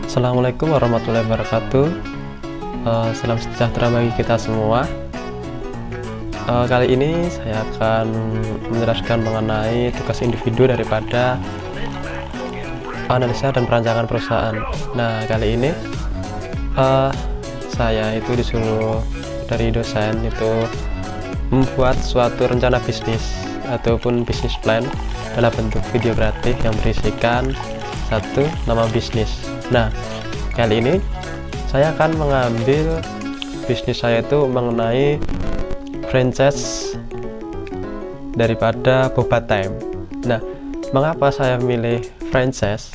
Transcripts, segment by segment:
Assalamualaikum warahmatullahi wabarakatuh. Salam sejahtera bagi kita semua. Kali ini saya akan menjelaskan mengenai tugas individu daripada analisa dan perancangan perusahaan. Nah, kali ini saya itu disuruh dari dosen itu membuat suatu rencana bisnis ataupun bisnis plan dalam bentuk video kreatif yang berisikan satu nama bisnis. Nah, kali ini saya akan mengambil bisnis saya itu mengenai franchise daripada Boba Time. Nah, mengapa saya memilih franchise?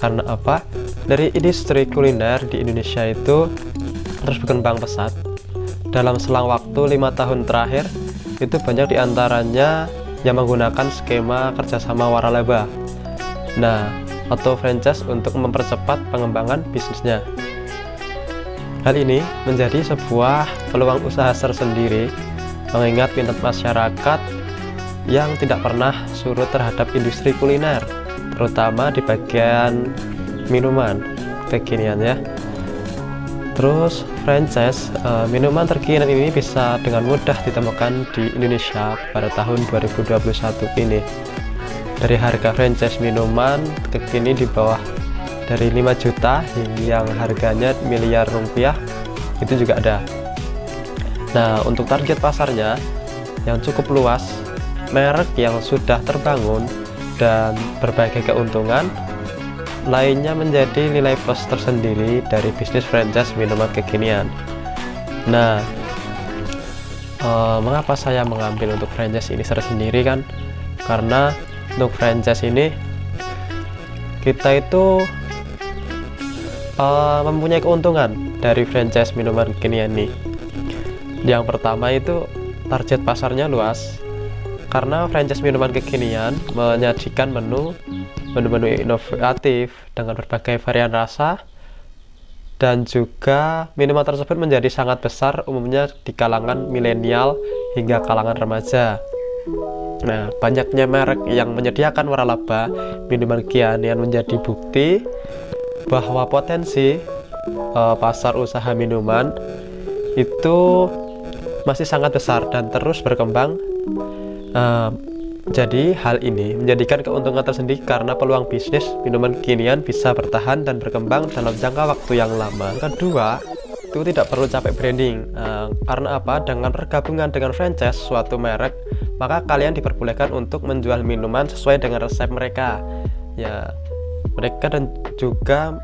Karena apa? Dari industri kuliner di Indonesia itu terus berkembang pesat. Dalam selang waktu 5 tahun terakhir, itu banyak diantaranya yang menggunakan skema kerjasama waralaba. Nah, atau franchise untuk mempercepat pengembangan bisnisnya. Hal ini menjadi sebuah peluang usaha tersendiri, mengingat minat masyarakat yang tidak pernah surut terhadap industri kuliner, terutama di bagian minuman kekinian ya. Terus franchise minuman terkinian ini bisa dengan mudah ditemukan di Indonesia pada tahun 2021 ini. Dari harga franchise minuman kekini di bawah dari 5 juta yang harganya miliar rupiah itu juga ada. Nah, untuk target pasarnya yang cukup luas, merek yang sudah terbangun dan berbagai keuntungan lainnya menjadi nilai plus tersendiri dari bisnis franchise minuman kekinian. Nah, mengapa saya mengambil untuk franchise ini tersendiri kan? Karena untuk franchise ini kita itu mempunyai keuntungan dari franchise minuman kekinian ini. Yang pertama itu target pasarnya luas, karena franchise minuman kekinian menyajikan menu-menu inovatif dengan berbagai varian rasa, dan juga minuman tersebut menjadi sangat besar umumnya di kalangan milenial hingga kalangan remaja. Nah, banyaknya merek yang menyediakan waralaba minuman kekinian menjadi bukti bahwa potensi pasar usaha minuman itu masih sangat besar dan terus berkembang. Jadi hal ini menjadikan keuntungan tersendiri karena peluang bisnis minuman kekinian bisa bertahan dan berkembang dalam jangka waktu yang lama. Kedua, itu tidak perlu capek branding. Karena apa? Dengan pergabungan dengan franchise suatu merek, maka kalian diperbolehkan untuk menjual minuman sesuai dengan resep mereka. Ya, mereka dan juga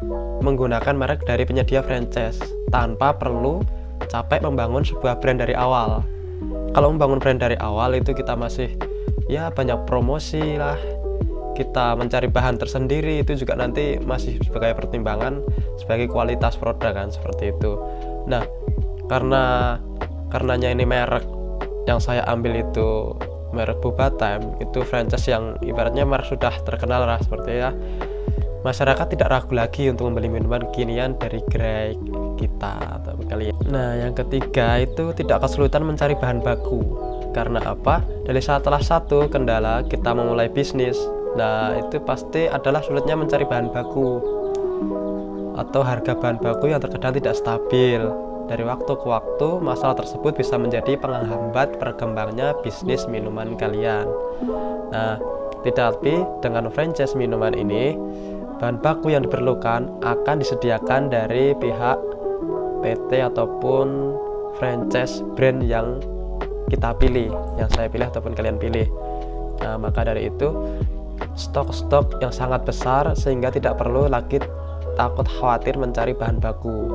menggunakan merek dari penyedia franchise tanpa perlu capek membangun sebuah brand dari awal. Kalau membangun brand dari awal itu kita masih ya banyak promosi lah, kita mencari bahan tersendiri, itu juga nanti masih sebagai pertimbangan sebagai kualitas produk kan, seperti itu. Nah, karenanya ini merek yang saya ambil itu merek Boba Time, itu franchise yang ibaratnya merek sudah terkenal lah, seperti ya masyarakat tidak ragu lagi untuk membeli minuman kekinian dari gerai kita atau kalian. Nah, yang ketiga itu tidak kesulitan mencari bahan baku. Karena apa? Dari salah satu kendala kita memulai bisnis, nah itu pasti adalah sulitnya mencari bahan baku atau harga bahan baku yang terkadang tidak stabil. Dari waktu ke waktu, masalah tersebut bisa menjadi penghambat berkembangnya bisnis minuman kalian. Nah, tetapi dengan franchise minuman ini, bahan baku yang diperlukan akan disediakan dari pihak PT ataupun franchise brand yang kita pilih, yang saya pilih ataupun kalian pilih. Nah, maka dari itu stok-stok yang sangat besar sehingga tidak perlu lagi takut khawatir mencari bahan baku.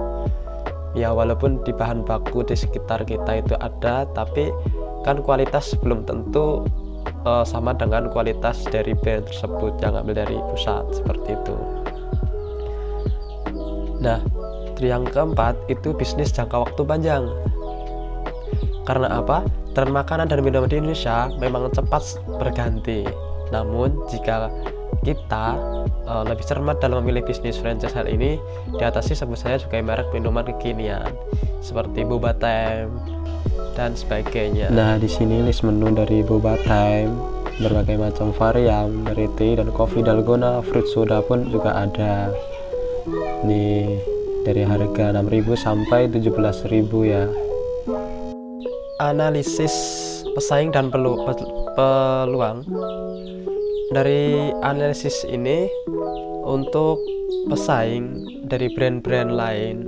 Ya, walaupun di bahan baku di sekitar kita itu ada, tapi kan kualitas belum tentu sama dengan kualitas dari brand tersebut yang ambil dari pusat, seperti itu. Nah, yang keempat itu bisnis jangka waktu panjang. Karena apa? Tren makanan dan minuman di Indonesia memang cepat berganti. Namun jika kita lebih cermat dalam memilih bisnis franchise, hal ini diatasi sebut saya sebagai merek minuman kekinian seperti Boba Time, dan sebagainya. Nah, di sini list menu dari Boba Time, berbagai macam varian dari teh dan kopi dalgona, fruit soda pun juga ada. Nih, dari harga 6.000 sampai 17.000 ya. Analisis pesaing dan peluang. Dari analisis ini, untuk pesaing dari brand-brand lain,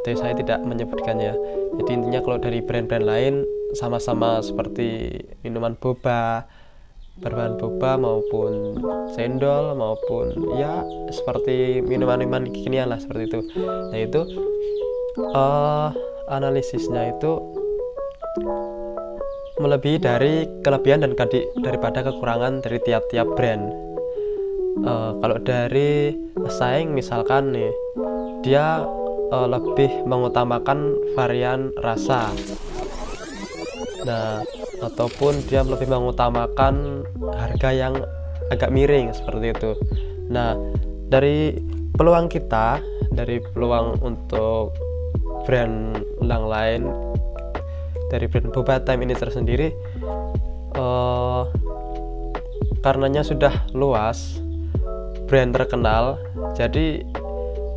saya tidak menyebutkannya. Jadi intinya kalau dari brand-brand lain sama-sama seperti minuman boba, berbahan boba maupun cendol maupun ya seperti minuman-minuman kekinian lah seperti itu. Nah itu analisisnya itu melebihi dari kelebihan dan daripada kekurangan dari tiap-tiap brand. Kalau dari pesaing misalkan nih, dia lebih mengutamakan varian rasa. Nah, ataupun dia lebih mengutamakan harga yang agak miring seperti itu. Nah, dari peluang kita, dari peluang untuk brand yang lain, dari brand Boba Time ini tersendiri, karenanya sudah luas, brand terkenal, jadi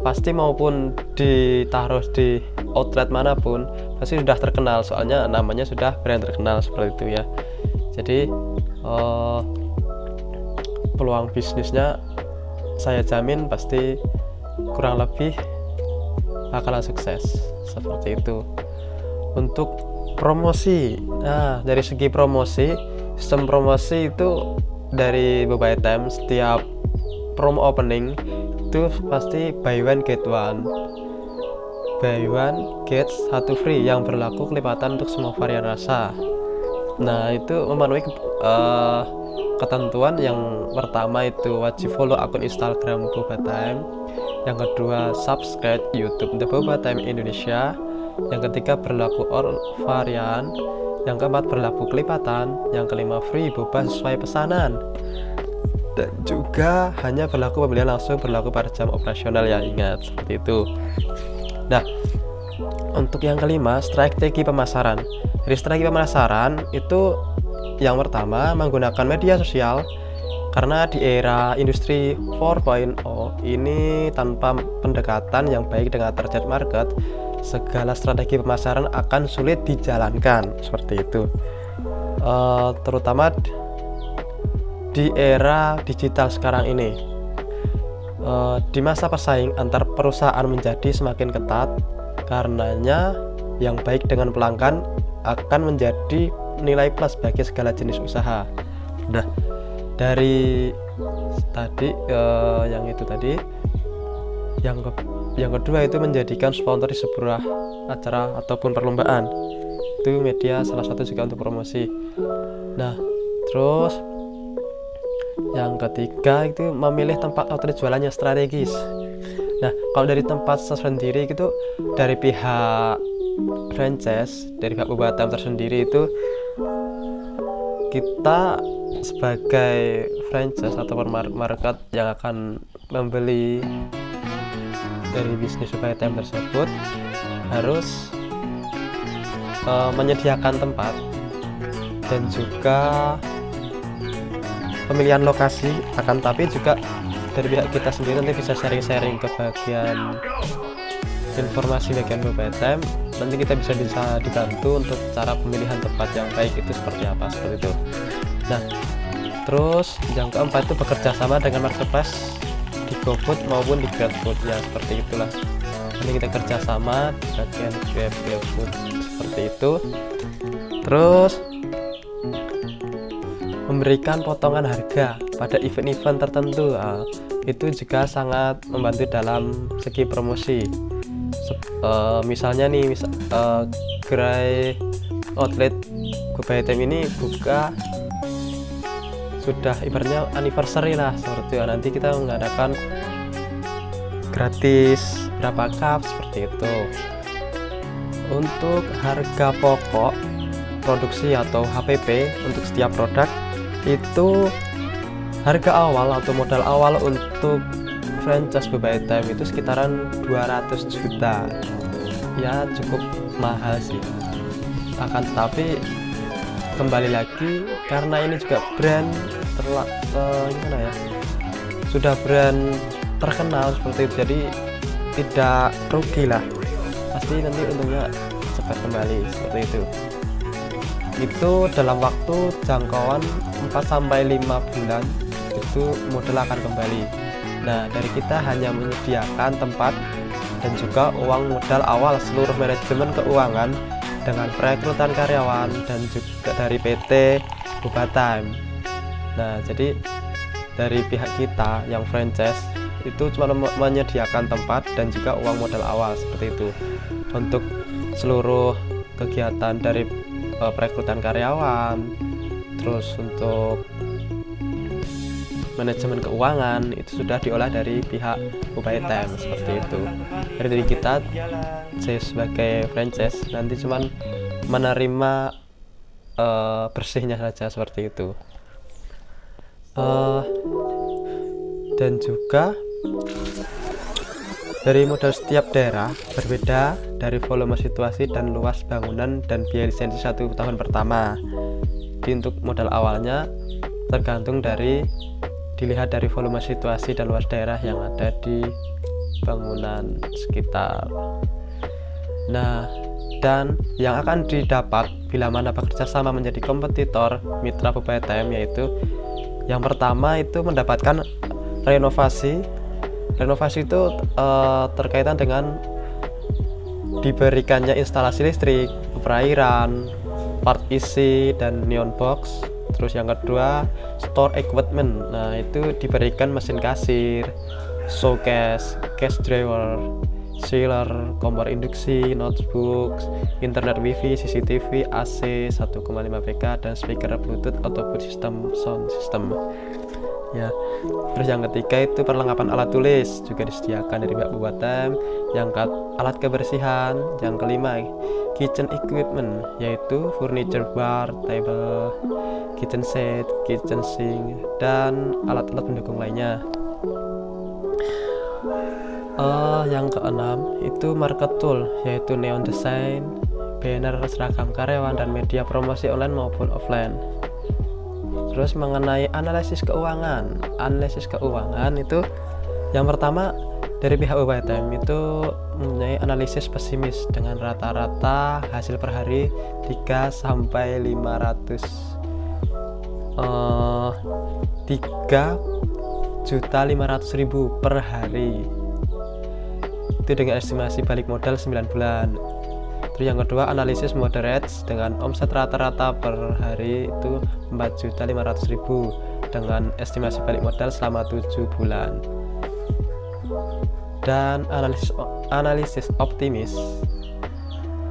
pasti maupun ditaruh di outlet manapun pasti sudah terkenal, soalnya namanya sudah brand terkenal seperti itu ya. Jadi peluang bisnisnya saya jamin pasti kurang lebih bakalan sukses seperti itu. Untuk promosi, nah dari segi promosi, sistem promosi itu dari Boba Time setiap promo opening itu pasti buy one get one free yang berlaku kelipatan untuk semua varian rasa. Nah itu memenuhi ketentuan. Yang pertama itu wajib follow akun Instagram Boba Time, yang kedua subscribe YouTube The Boba Time Indonesia, yang ketiga berlaku all varian, yang keempat berlaku kelipatan, yang kelima free boba sesuai pesanan, dan juga hanya berlaku pembelian langsung berlaku pada jam operasional ya, ingat seperti itu. Nah, untuk yang kelima, strategi pemasaran. Dari strategi pemasaran itu yang pertama menggunakan media sosial, karena di era industri 4.0 ini tanpa pendekatan yang baik dengan target market, segala strategi pemasaran akan sulit dijalankan seperti itu. Terutama di era digital sekarang ini, di masa persaing antar perusahaan menjadi semakin ketat, karenanya yang baik dengan pelanggan akan menjadi nilai plus bagi segala jenis usaha. Nah, dari tadi yang itu tadi, yang kedua itu menjadikan sponsor di sebuah acara ataupun perlombaan. Itu media salah satu juga untuk promosi. Nah, terus yang ketiga itu memilih tempat outlet jualannya strategis. Nah, kalau dari tempat sendiri gitu, dari pihak franchise, dari pihak Boba Time tersendiri itu, kita sebagai franchise ataupun market yang akan membeli dari bisnis Boba Time tersebut harus menyediakan tempat dan juga pemilihan lokasi. Akan tapi juga dari pihak kita sendiri nanti bisa sharing-sharing ke bagian informasi bagian Boba Time, nanti kita bisa dibantu untuk cara pemilihan tempat yang baik itu seperti apa, seperti itu. Nah, terus yang keempat itu bekerja sama dengan marketplace di GoFood maupun di GrabFood ya, seperti itulah. Nanti kita kerja sama di bagian GrabFood seperti itu. Terus memberikan potongan harga pada event-event tertentu, itu juga sangat membantu dalam segi promosi. Misalnya nih, gerai outlet Boba Time ini buka sudah ibaratnya anniversary lah seperti itu. Nanti kita mengadakan gratis berapa cup seperti itu. Untuk harga pokok produksi atau HPP untuk setiap produk itu, harga awal atau modal awal untuk franchise Boba Time itu sekitaran 200 juta ya, cukup mahal sih. Akan tetapi kembali lagi karena ini juga brand gimana ya, sudah brand terkenal seperti itu, jadi tidak rugi lah, pasti nanti untungnya cepat kembali seperti itu dalam waktu jangkauan 4-5 bulan itu modal akan kembali. Nah, dari kita hanya menyediakan tempat dan juga uang modal awal seluruh manajemen keuangan dengan perekrutan karyawan dan juga dari PT Boba Time. Nah, jadi dari pihak kita yang franchise itu cuma menyediakan tempat dan juga uang modal awal seperti itu untuk seluruh kegiatan dari perekrutan karyawan, terus untuk manajemen keuangan itu sudah diolah dari pihak Boba Time seperti itu. Dari kita saya sebagai franchise nanti cuman menerima bersihnya saja seperti itu. Dan juga dari modal setiap daerah berbeda dari volume situasi dan luas bangunan dan biaya lisensi 1 tahun pertama. Untuk modal awalnya tergantung dilihat dari volume situasi dan luas daerah yang ada di bangunan sekitar. Nah, dan yang akan didapat bila mana bekerja sama menjadi kompetitor mitra Boba Time yaitu yang pertama itu mendapatkan renovasi itu terkaitan dengan diberikannya instalasi listrik, perairan, part isi dan neon box. Terus yang kedua store equipment, nah itu diberikan mesin kasir, showcase, cash drawer, chiller, kompor induksi, notebooks, internet wifi, CCTV, AC 1,5 PK dan speaker bluetooth ataupun sistem sound system ya. Terus yang ketiga itu perlengkapan alat tulis juga disediakan dari pihak Boba Time. Yang alat kebersihan. Yang kelima kitchen equipment yaitu furniture bar, table, kitchen set, kitchen sink dan alat-alat pendukung lainnya. Yang keenam itu market tool yaitu neon design, banner, seragam karyawan dan media promosi online maupun offline. Terus mengenai analisis keuangan itu yang pertama dari pihak Boba Time itu mempunyai analisis pesimis dengan rata-rata hasil per hari 3.500.000 per hari. Itu dengan estimasi balik modal 9 bulan. Terus yang kedua analisis moderate dengan omset rata-rata per hari itu 4.500.000 dengan estimasi balik modal selama 7 bulan. Dan analisis optimis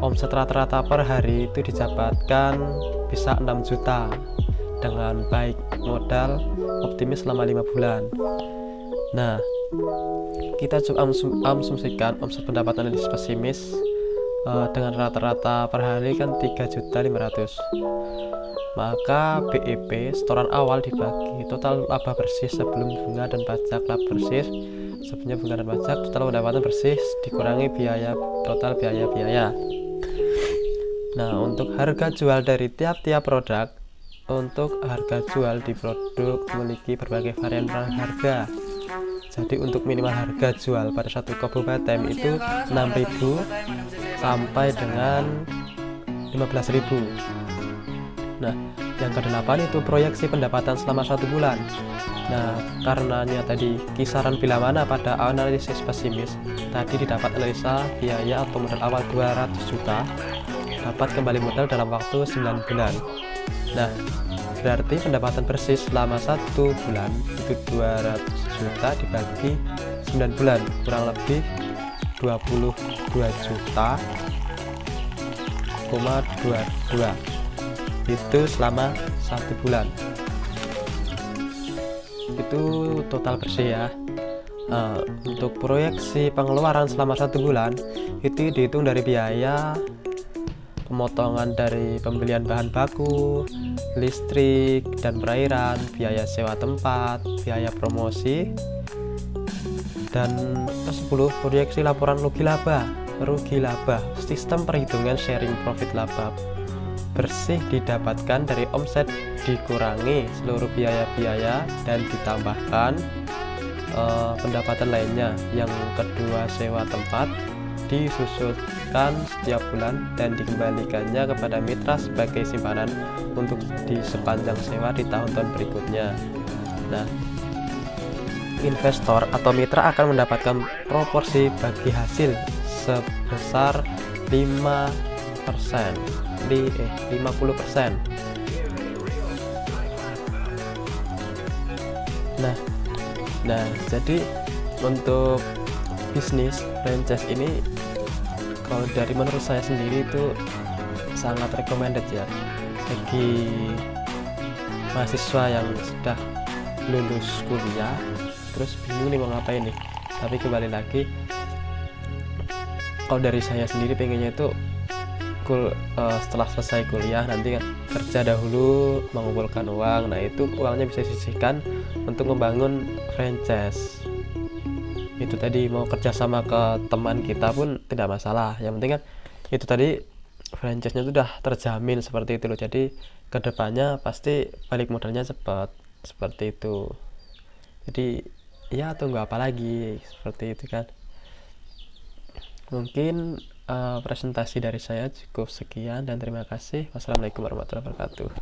omset rata-rata per hari itu didapatkan bisa 6 juta dengan baik modal optimis selama 5 bulan. Nah, kita coba asumsikan omset pendapatan analisis pesimis dengan rata-rata per hari kan 3.500.000. Maka BEP setoran awal dibagi total laba bersih sebelum bunga dan pajak, laba bersih sebelumnya bunga dan pajak, total pendapatan bersih dikurangi total biaya. Nah, untuk harga jual dari tiap-tiap produk, untuk harga jual di produk memiliki berbagai varian harga. Jadi untuk minimal harga jual pada satu cup Boba Time itu 6.000 sampai dengan 15.000. Nah, yang ke-8 itu proyeksi pendapatan selama 1 bulan. Nah, karenanya tadi kisaran bila mana pada analisis pesimis tadi didapat analisa biaya atau modal awal 200 juta dapat kembali modal dalam waktu 9 bulan. Nah, berarti pendapatan bersih selama 1 bulan itu 200 juta dibagi 9 bulan kurang lebih 22 juta 22 itu selama 1 bulan. Itu total bersih ya. Untuk proyeksi pengeluaran selama 1 bulan itu dihitung dari biaya pemotongan dari pembelian bahan baku, listrik dan perairan, biaya sewa tempat, biaya promosi, dan ke-10 proyeksi laporan rugi laba, sistem perhitungan sharing profit laba bersih didapatkan dari omset dikurangi seluruh biaya-biaya dan ditambahkan pendapatan lainnya. Yang kedua, sewa tempat disusulkan setiap bulan dan dikembalikannya kepada mitra sebagai simpanan untuk di sepanjang sewa di tahun-tahun berikutnya. Nah, investor atau mitra akan mendapatkan proporsi bagi hasil sebesar 50%. Nah, jadi untuk bisnis franchise ini, kalau dari menurut saya sendiri itu sangat recommended ya bagi mahasiswa yang sudah lulus kuliah terus bingung nih mau ngapain nih. Tapi kembali lagi, kalau dari saya sendiri pengennya itu setelah selesai kuliah nanti kan kerja dahulu, mengumpulkan uang. Nah, itu uangnya bisa disisihkan untuk membangun franchise. Itu tadi mau kerja sama ke teman kita pun tidak masalah, yang penting kan itu tadi franchise-nya sudah terjamin seperti itu loh. Jadi kedepannya pasti balik modalnya cepat seperti itu. Jadi ya tunggu apa lagi, seperti itu kan. Mungkin presentasi dari saya cukup sekian dan terima kasih. Wassalamualaikum warahmatullahi wabarakatuh.